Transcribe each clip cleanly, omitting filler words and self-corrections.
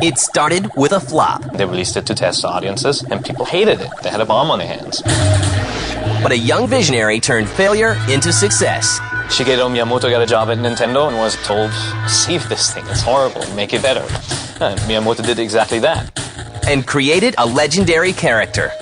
It started with a flop. They released it to test audiences, and people hated it. They had a bomb on their hands. But a young visionary turned failure into success. Shigeru Miyamoto got a job at Nintendo and was told, save this thing, it's horrible, make it better. And Miyamoto did exactly that. And created a legendary character.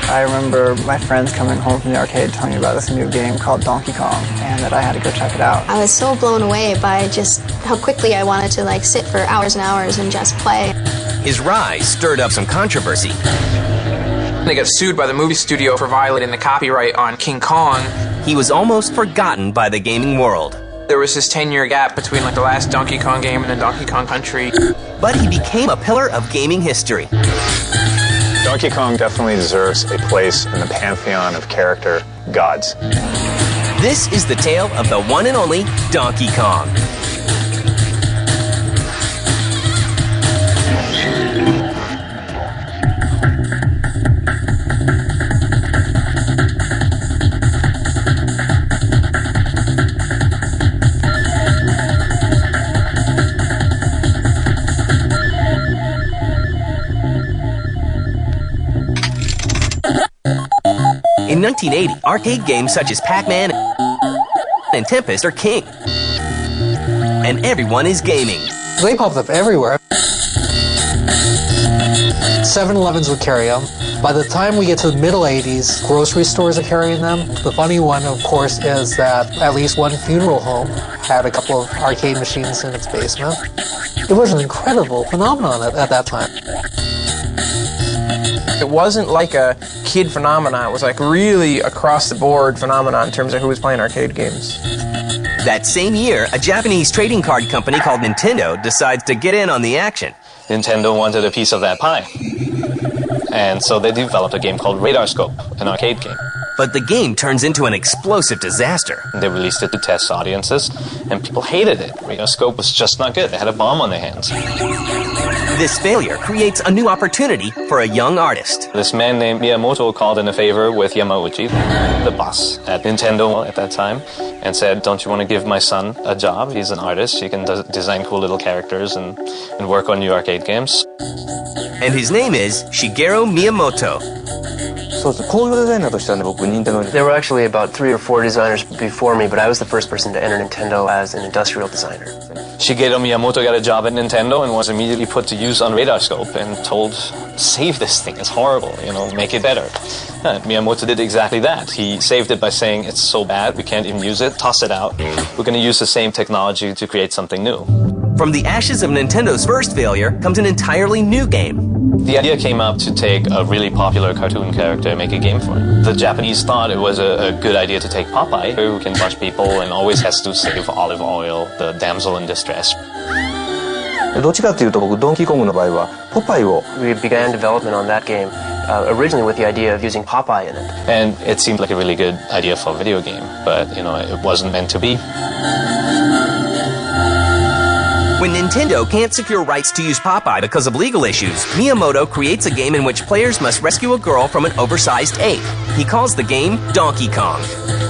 I remember my friends coming home from the arcade telling me about this new game called Donkey Kong, and that I had to go check it out. I was so blown away by just how quickly I wanted to sit for hours and hours and just play. His rise stirred up some controversy. They got sued by the movie studio for violating the copyright on King Kong. He was almost forgotten by the gaming world. There was this 10-year gap between the last Donkey Kong game and then Donkey Kong Country. But he became a pillar of gaming history. Donkey Kong definitely deserves a place in the pantheon of character gods. This is the tale of the one and only Donkey Kong. In 1980, arcade games such as Pac-Man and Tempest are king. And everyone is gaming. They popped up everywhere. 7-Elevens would carry them. By the time we get to the middle 80s, grocery stores are carrying them. The funny one, of course, is that at least one funeral home had a couple of arcade machines in its basement. It was an incredible phenomenon at that time. It wasn't like a kid phenomenon. It was really across-the-board phenomenon in terms of who was playing arcade games. That same year, a Japanese trading card company called Nintendo decides to get in on the action. Nintendo wanted a piece of that pie. And so they developed a game called Radarscope, an arcade game. But the game turns into an explosive disaster. They released it to test audiences, and people hated it. Radarscope was just not good. They had a bomb on their hands. This failure creates a new opportunity for a young artist. This man named Miyamoto called in a favor with Yamauchi, the boss at Nintendo at that time, and said, don't you want to give my son a job? He's an artist. He can design cool little characters and work on new arcade games. And his name is Shigeru Miyamoto. There were actually about 3 or 4 designers before me, but I was the first person to enter Nintendo as an industrial designer. Shigeru Miyamoto got a job at Nintendo and was immediately put to use on Radarscope and told, save this thing, it's horrible, make it better. And Miyamoto did exactly that. He saved it by saying, it's so bad, we can't even use it, toss it out. We're going to use the same technology to create something new. From the ashes of Nintendo's first failure comes an entirely new game. The idea came up to take a really popular cartoon character and make a game for it. The Japanese thought it was a good idea to take Popeye, who can punch people and always has to save Olive Oil, the damsel in distress. We began development on that game originally with the idea of using Popeye in it. And it seemed like a really good idea for a video game, but, it wasn't meant to be. When Nintendo can't secure rights to use Popeye because of legal issues, Miyamoto creates a game in which players must rescue a girl from an oversized ape. He calls the game Donkey Kong.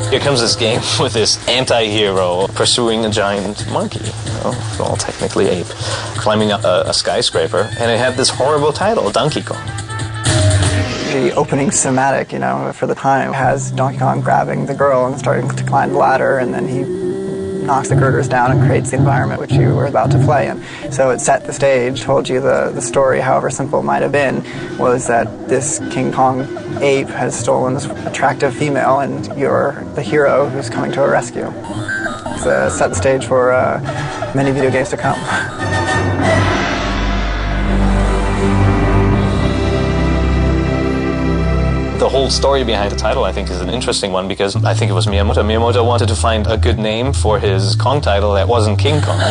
Here comes this game with this anti-hero pursuing a giant monkey, well, technically ape, climbing up a skyscraper, and it had this horrible title, Donkey Kong. The opening cinematic, for the time, has Donkey Kong grabbing the girl and starting to climb the ladder, and then he knocks the girders down and creates the environment which you were about to play in. So it set the stage, told you the story, however simple it might have been, was that this King Kong ape has stolen this attractive female and you're the hero who's coming to her rescue. It's set the stage for many video games to come. The whole story behind the title, I think, is an interesting one because I think it was Miyamoto. Miyamoto wanted to find a good name for his Kong title that wasn't King Kong.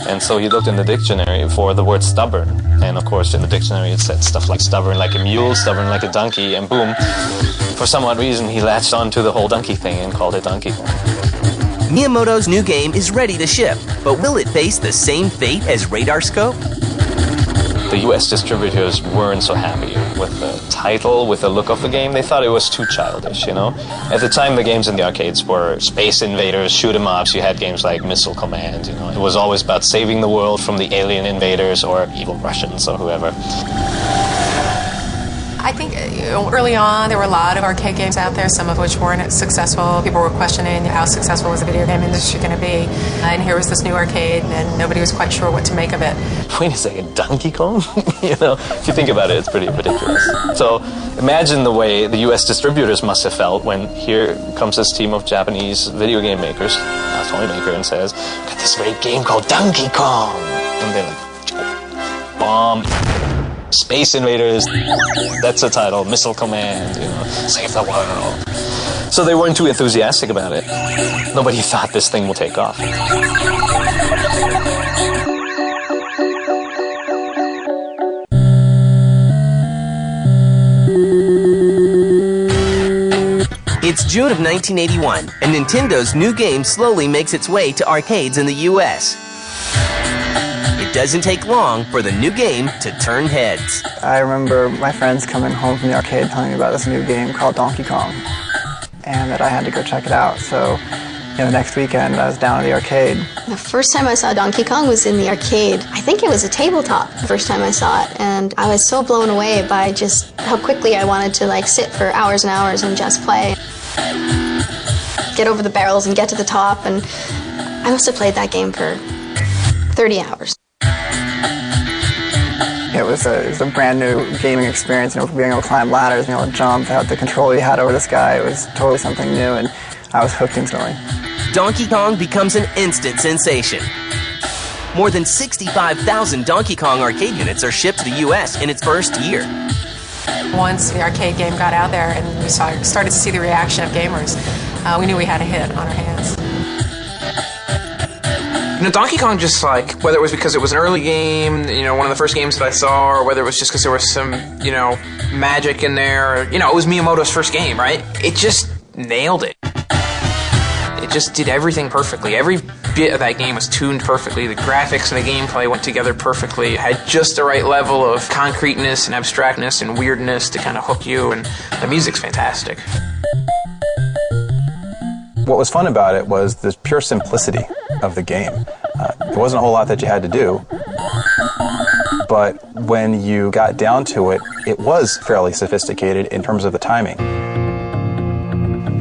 And so he looked in the dictionary for the word stubborn. And of course, in the dictionary it said stuff like stubborn like a mule, stubborn like a donkey, and boom. For some odd reason, he latched on to the whole donkey thing and called it Donkey Kong. Miyamoto's new game is ready to ship, but will it face the same fate as Radarscope? the US distributors weren't so happy with the title, with the look of the game. They thought it was too childish, you know? At the time, the games in the arcades were Space Invaders, shoot 'em ups. You had games like Missile Command, you know? It was always about saving the world from the alien invaders or evil Russians or whoever. I think early on there were a lot of arcade games out there, some of which weren't as successful. People were questioning how successful was the video game industry going to be. And here was this new arcade and nobody was quite sure what to make of it. Wait a second, Donkey Kong? You know, if you think about it, it's pretty ridiculous. So imagine the way the US distributors must have felt when here comes this team of Japanese video game makers, a toy maker, and says, got this great game called Donkey Kong. And they're like, bomb. Space Invaders, that's the title. Missile Command, you know, save the world. So they weren't too enthusiastic about it. Nobody thought this thing will take off. It's June of 1981, and Nintendo's new game slowly makes its way to arcades in the US. It doesn't take long for the new game to turn heads. I remember my friends coming home from the arcade telling me about this new game called Donkey Kong, and that I had to go check it out. So, next weekend I was down at the arcade. The first time I saw Donkey Kong was in the arcade. I think it was a tabletop the first time I saw it, and I was so blown away by just how quickly I wanted to sit for hours and hours and just play. Get over the barrels and get to the top, and I must have played that game for 30 hours. It was a brand new gaming experience, being able to climb ladders, being able to jump, out the control you had over the sky. It was totally something new, and I was hooked instantly. Donkey Kong becomes an instant sensation. More than 65,000 Donkey Kong arcade units are shipped to the US in its first year. Once the arcade game got out there and we started to see the reaction of gamers, we knew we had a hit on our hands. Donkey Kong just whether it was because it was an early game, one of the first games that I saw, or whether it was just because there was some, magic in there, it was Miyamoto's first game, right? It just nailed it. It just did everything perfectly. Every bit of that game was tuned perfectly. The graphics and the gameplay went together perfectly. It had just the right level of concreteness and abstractness and weirdness to kind of hook you, and the music's fantastic. What was fun about it was the pure simplicity of the game. There wasn't a whole lot that you had to do, but when you got down to it, it was fairly sophisticated in terms of the timing.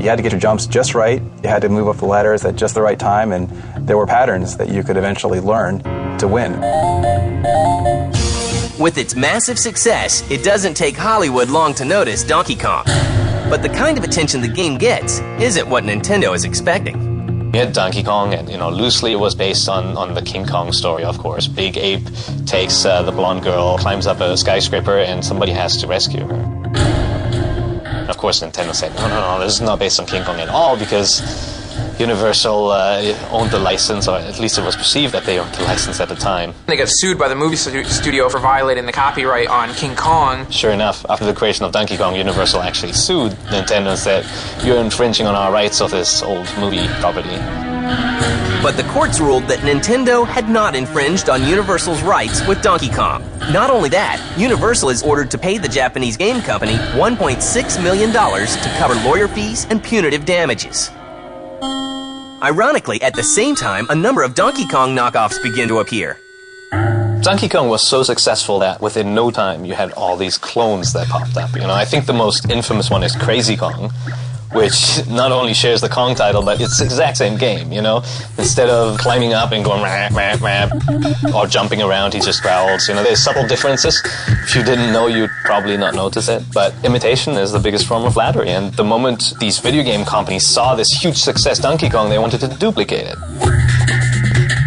You had to get your jumps just right, you had to move up the ladders at just the right time, and there were patterns that you could eventually learn to win. With its massive success, it doesn't take Hollywood long to notice Donkey Kong. But the kind of attention the game gets isn't what Nintendo is expecting. We had Donkey Kong, and loosely it was based on the King Kong story, of course. Big Ape takes the blonde girl, climbs up a skyscraper, and somebody has to rescue her. And of course, Nintendo said, no, this is not based on King Kong at all, because Universal owned the license, or at least it was perceived that they owned the license at the time. They got sued by the movie studio for violating the copyright on King Kong. Sure enough, after the creation of Donkey Kong, Universal actually sued Nintendo and said, you're infringing on our rights of this old movie property. But the courts ruled that Nintendo had not infringed on Universal's rights with Donkey Kong. Not only that, Universal is ordered to pay the Japanese game company $1.6 million to cover lawyer fees and punitive damages. Ironically, at the same time, a number of Donkey Kong knockoffs begin to appear. Donkey Kong was so successful that within no time you had all these clones that popped up. I think the most infamous one is Crazy Kong, which not only shares the Kong title, but it's the exact same game, Instead of climbing up and going rah, rah, rah, or jumping around, he just growls. There's subtle differences. If you didn't know, you'd probably not notice it. But imitation is the biggest form of flattery. And the moment these video game companies saw this huge success, Donkey Kong, they wanted to duplicate it.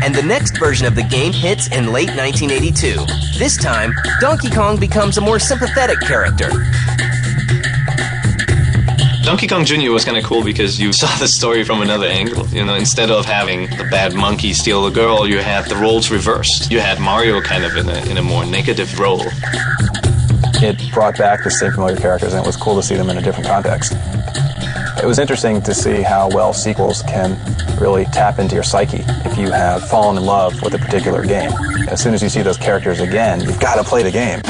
And the next version of the game hits in late 1982. This time, Donkey Kong becomes a more sympathetic character. Donkey Kong Jr. was kind of cool because you saw the story from another angle. Instead of having the bad monkey steal the girl, you had the roles reversed. You had Mario kind of in a more negative role. It brought back the same familiar characters, and it was cool to see them in a different context. It was interesting to see how well sequels can really tap into your psyche if you have fallen in love with a particular game. As soon as you see those characters again, you've got to play the game.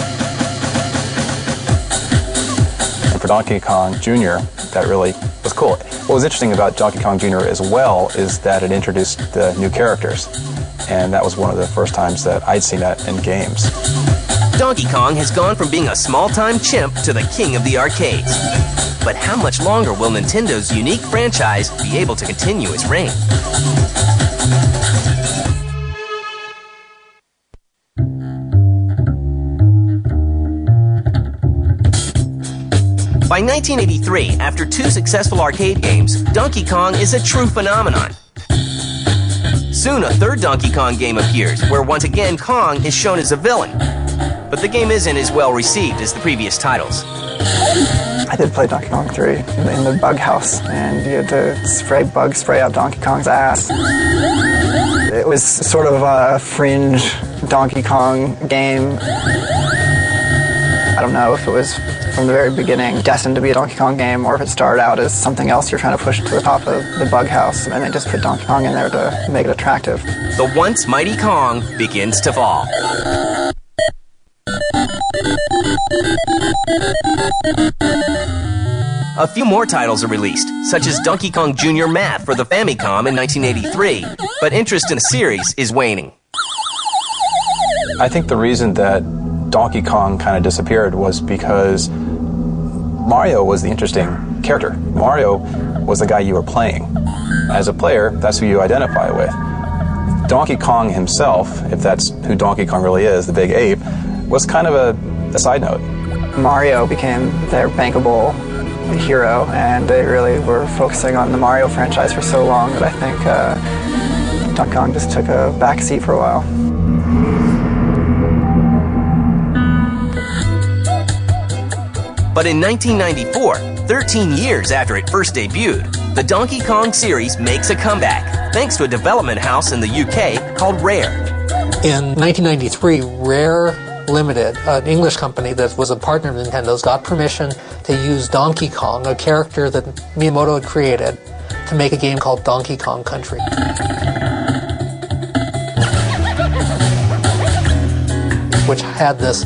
And for Donkey Kong Jr., that really was cool. What was interesting about Donkey Kong Jr. as well is that it introduced the new characters. And that was one of the first times that I'd seen that in games. Donkey Kong has gone from being a small-time chimp to the king of the arcades. But how much longer will Nintendo's unique franchise be able to continue its reign? By 1983, after 2 successful arcade games, Donkey Kong is a true phenomenon. Soon, a third Donkey Kong game appears, where once again Kong is shown as a villain. But the game isn't as well received as the previous titles. I did play Donkey Kong 3 in the bug house, and you had to spray out Donkey Kong's ass. It was sort of a fringe Donkey Kong game. I don't know if it was from the very beginning destined to be a Donkey Kong game, or if it started out as something else you're trying to push to the top of the bug house, and they just put Donkey Kong in there to make it attractive. The once mighty Kong begins to fall. A few more titles are released, such as Donkey Kong Jr. Math for the Famicom in 1983, but interest in the series is waning. I think the reason that Donkey Kong kind of disappeared was because Mario was the interesting character. Mario was the guy you were playing. As a player, that's who you identify with. Donkey Kong himself, if that's who Donkey Kong really is, the big ape, was kind of a side note. Mario became their bankable hero, and they really were focusing on the Mario franchise for so long that I think Donkey Kong just took a back seat for a while. But in 1994, 13 years after it first debuted, the Donkey Kong series makes a comeback, thanks to a development house in the UK called Rare. In 1993, Rare Limited, an English company that was a partner of Nintendo's, got permission to use Donkey Kong, a character that Miyamoto had created, to make a game called Donkey Kong Country. Which had this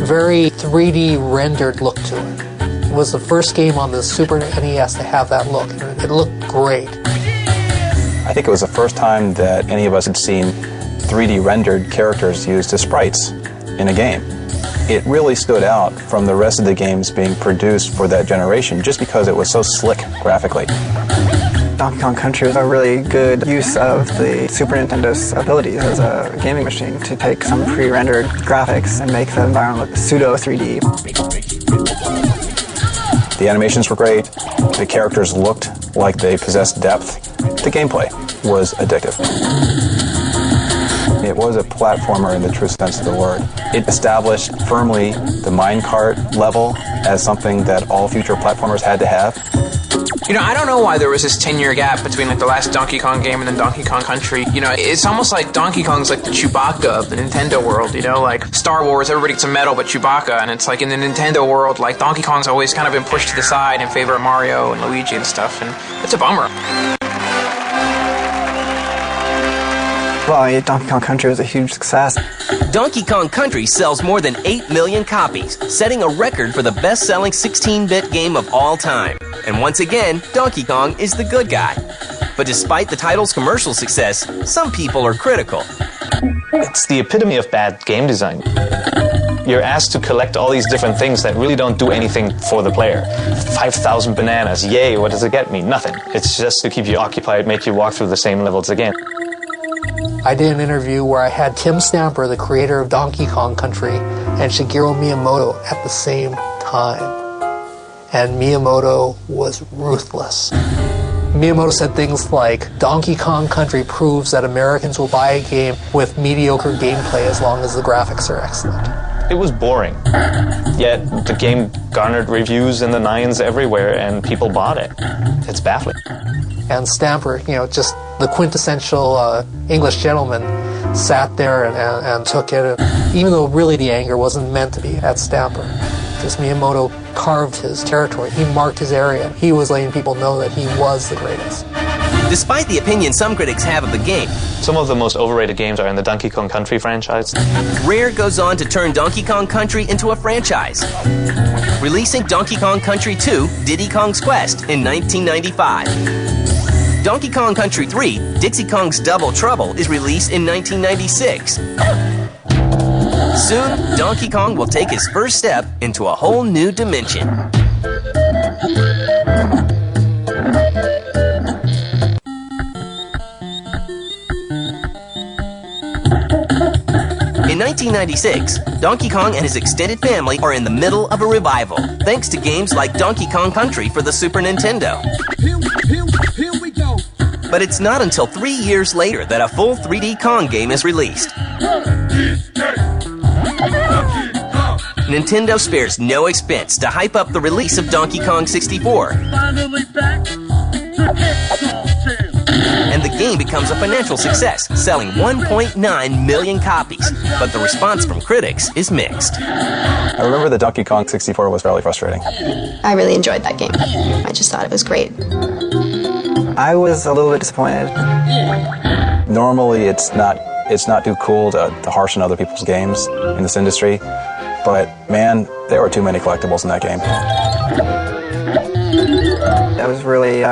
very 3D rendered look to it. It was the first game on the Super NES to have that look. It looked great. I think it was the first time that any of us had seen 3D rendered characters used as sprites in a game. It really stood out from the rest of the games being produced for that generation just because it was so slick graphically. Donkey Kong Country was a really good use of the Super Nintendo's abilities as a gaming machine to take some pre-rendered graphics and make the environment look pseudo 3D. The animations were great, the characters looked like they possessed depth, the gameplay was addictive. It was a platformer in the true sense of the word. It established firmly the minecart level as something that all future platformers had to have. You know, I don't know why there was this 10-year gap between like the last Donkey Kong game and then Donkey Kong Country. You know, it's almost like Donkey Kong's like the Chewbacca of the Nintendo world, you know? Like Star Wars, everybody gets a medal but Chewbacca, and it's like in the Nintendo world, like Donkey Kong's always kind of been pushed to the side in favor of Mario and Luigi and stuff, and it's a bummer. Well, Donkey Kong Country was a huge success. Donkey Kong Country sells more than 8 million copies, setting a record for the best-selling 16-bit game of all time. And once again, Donkey Kong is the good guy. But despite the title's commercial success, some people are critical. It's the epitome of bad game design. You're asked to collect all these different things that really don't do anything for the player. 5,000 bananas, yay, what does it get me? Nothing. It's just to keep you occupied, make you walk through the same levels again. I did an interview where I had Tim Stamper, the creator of Donkey Kong Country, and Shigeru Miyamoto at the same time. And Miyamoto was ruthless. Miyamoto said things like, Donkey Kong Country proves that Americans will buy a game with mediocre gameplay as long as the graphics are excellent. It was boring. Yet the game garnered reviews in the 9s everywhere and people bought it. It's baffling. And Stamper, you know, just the quintessential English gentleman, sat there and took it. Even though really the anger wasn't meant to be at Stamper. Just Miyamoto carved his territory. He marked his area. He was letting people know that he was the greatest. Despite the opinion some critics have of the game, Some of the most overrated games are in the Donkey Kong Country franchise. Rare goes on to turn Donkey Kong Country into a franchise, releasing Donkey Kong Country 2: Diddy Kong's Quest in 1995. Donkey Kong Country 3: Dixie Kong's Double Trouble is released in 1996. Soon, Donkey Kong will take his first step into a whole new dimension. In 1996, Donkey Kong and his extended family are in the middle of a revival, thanks to games like Donkey Kong Country for the Super Nintendo. Here we go. But it's not until 3 years later that a full 3D Kong game is released. Nintendo spares no expense to hype up the release of Donkey Kong 64. Finally back to get some tail. And the game becomes a financial success, selling 1.9 million copies. But the response from critics is mixed. I remember that Donkey Kong 64 was fairly frustrating. I really enjoyed that game. I just thought it was great. I was a little bit disappointed. Normally, it's not too cool to harshen other people's games in this industry, but man, there were too many collectibles in that game. I was really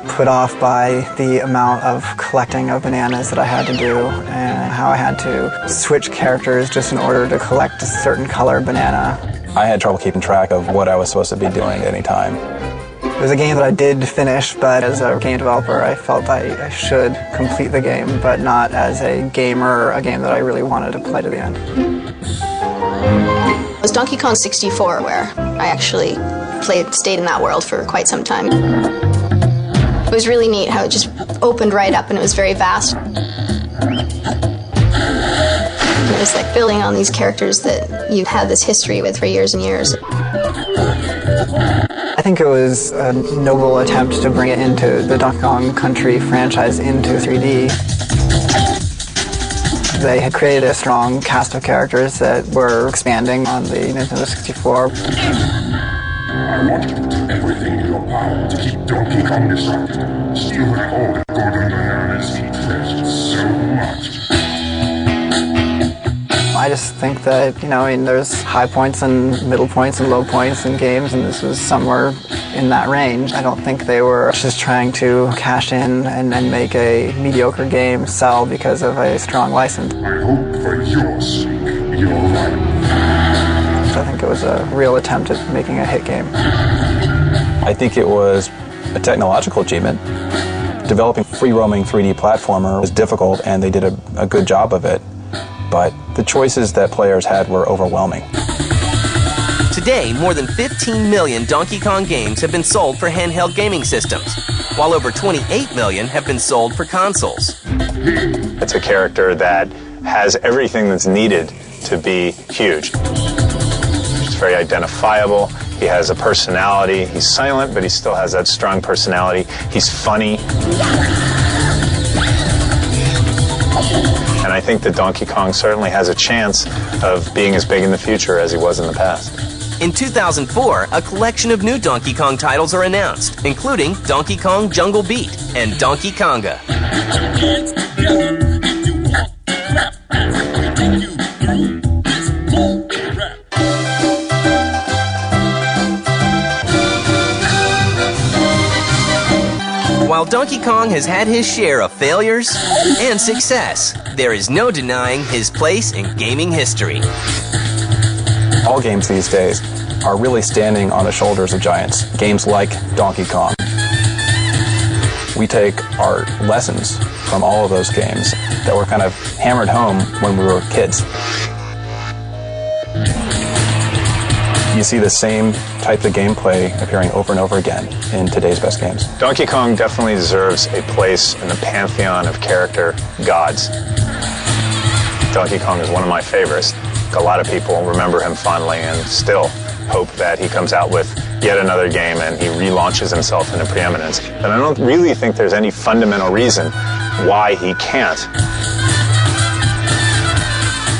put off by the amount of collecting of bananas that I had to do and how I had to switch characters just in order to collect a certain color banana. I had trouble keeping track of what I was supposed to be doing at any time. It was a game that I did finish, but as a game developer, I felt I should complete the game, but not as a gamer, a game that I really wanted to play to the end. It was Donkey Kong 64 where I actually stayed in that world for quite some time. It was really neat how it just opened right up and it was very vast. And it was like building on these characters that you had this history with for years and years. I think it was a noble attempt to bring it into the Donkey Kong Country franchise into 3D. They had created a strong cast of characters that were expanding on the Nintendo 64. I want you to do everything in your power to keep Donkey Kong distracted. Steal that all the golden bananas he treasures so much. I just think that, there's high points and middle points and low points in games, and this was somewhere in that range. I don't think they were just trying to cash in and make a mediocre game sell because of a strong license. I hope for your sake, you're right. I think it was a real attempt at making a hit game. I think it was a technological achievement. Developing free-roaming 3D platformer was difficult, and they did a good job of it. But the choices that players had were overwhelming. Today, more than 15 million Donkey Kong games have been sold for handheld gaming systems, while over 28 million have been sold for consoles. It's a character that has everything that's needed to be huge. He's very identifiable. He has a personality. He's silent, but he still has that strong personality. He's funny. And I think that Donkey Kong certainly has a chance of being as big in the future as he was in the past. In 2004, a collection of new Donkey Kong titles are announced, including Donkey Kong Jungle Beat and Donkey Konga. While Donkey Kong has had his share of failures and success, there is no denying his place in gaming history. All games these days are really standing on the shoulders of giants. Games like Donkey Kong. We take our lessons from all of those games that were kind of hammered home when we were kids. You see the same type of gameplay appearing over and over again in today's best games. Donkey Kong definitely deserves a place in the pantheon of character gods. Donkey Kong is one of my favorites. A lot of people remember him fondly and still hope that he comes out with yet another game and he relaunches himself into preeminence. And I don't really think there's any fundamental reason why he can't.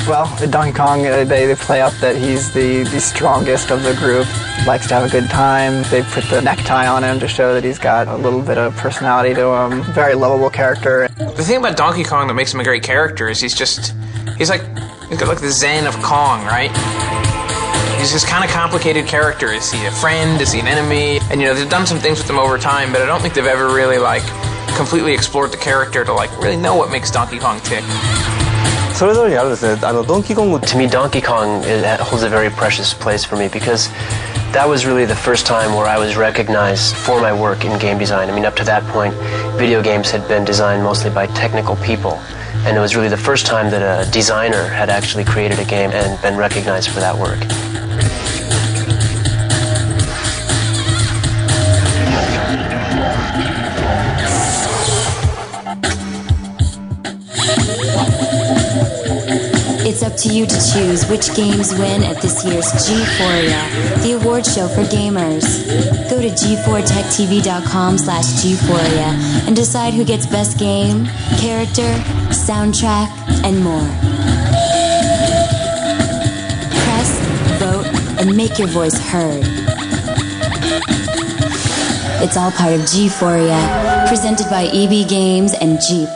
Well, Donkey Kong, they play up that he's the strongest of the group, likes to have a good time. They put the necktie on him to show that he's got a little bit of personality to him. Very lovable character. The thing about Donkey Kong that makes him a great character is he's got like the Zen of Kong, right? He's this kind of complicated character. Is he a friend? Is he an enemy? And they've done some things with him over time, but I don't think they've ever really completely explored the character to really know what makes Donkey Kong tick. To me, Donkey Kong holds a very precious place for me because that was really the first time where I was recognized for my work in game design. I mean, up to that point, video games had been designed mostly by technical people, and it was really the first time that a designer had actually created a game and been recognized for that work. It's up to you to choose which games win at this year's G4ia, the award show for gamers. Go to g4techtv.com/G4ia and decide who gets best game, character, soundtrack, and more. Press, vote, and make your voice heard. It's all part of G4ia, presented by EB Games and Jeep.